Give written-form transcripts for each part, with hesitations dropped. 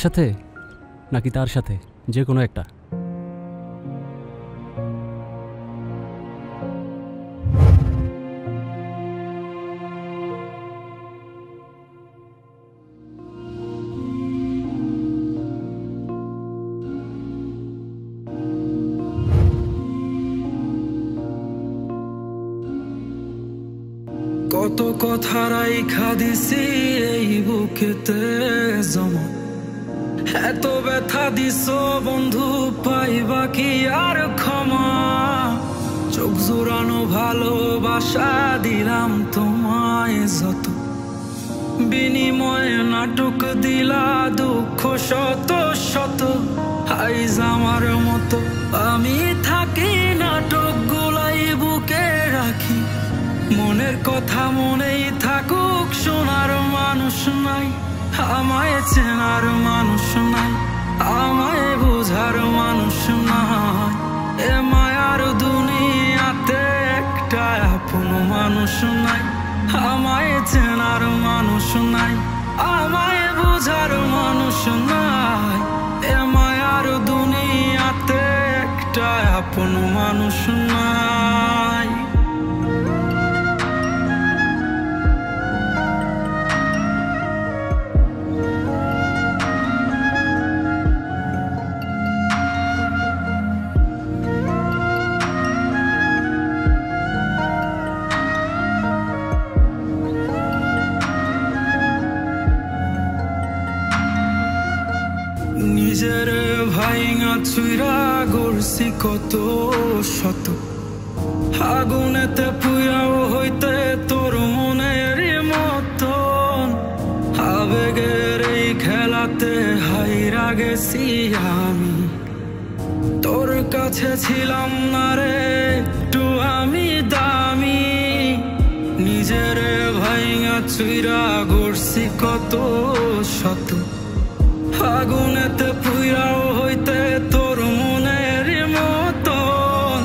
সাথে নাকি তার সাথে, যে কোনো একটা। কত কথা রাইখা দিছি এই বুকেতে জমা, এত ব্যথা দিছ বন্ধু, পাইবা কি আর ক্ষমা? চোখ জোড়ানো ভালোবাসা দিলাম তোমায় যত, বিনিময়ে নাটক দিলা দুঃখ শত শত। আইজ আমার মতো আমি থাকি, নাটক গুলাই বুকে রাখি, মনের কথা মনেই থাকুক, শোনার মানুষ নাই, আমায় চেনার মানুষ নাই, আমায় বোঝার মানুষ নাই। এ মায়ার দুনিয়াতে একটা আপন মানুষ নাই, আমায় চেনার মানুষ নাই, আমায় বোঝার মানুষ নাই। এ মায়ার দুনিয়াতে একটা আপন মানুষ নাই। নিজের ভাইঙা চুইরা গড়ছি কত শত, আগুনেতে পুইরাও হইতে তোর মনের মতন, আবেগের এই খেলাতে হাইরা গেছি আমি, তোর কাছে ছিলাম না রে একটু আমি দামি। নিজের ভাইঙা চুইরা গড়ছি কত শত, আগুনেতে পুইরাও হইতে তোর মনের মতন,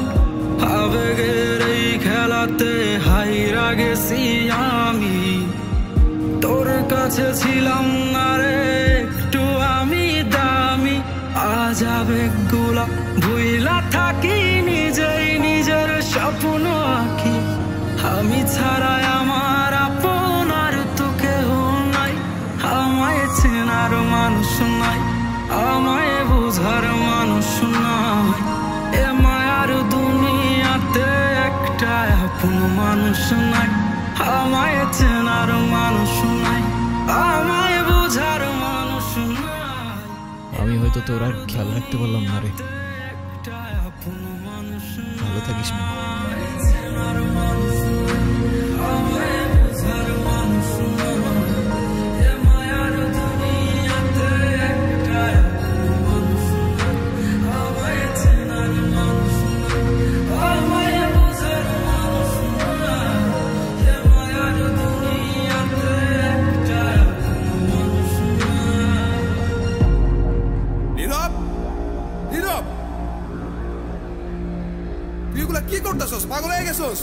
আবেগের এই খেলাতে হাইরা গেছি আমি, তোর কাছে ছিলাম না রে একটু আমি দামি। আজ আবেগগুলা ভুইলা থাকি, নিজেই নিজের স্বপ্ন আঁকি, আমি ছাড়া আমার আপন আর তো কেহ নাই, আমায় চেনার মানুষ নাই, আমায় বোঝার মানুষ নাই। এ মায়ার দুনিয়াতে একটা আপন মানুষ নাই, আমায় চেনার মানুষ নাই, আমায় বোঝার মানুষ নাই। আমি হয়তো তোর আর খেয়াল রাখতে পারলাম না রে, ভালো থাকিস না। তুই এগুলা কি করতেছস? পাগল হয়ে গেছস?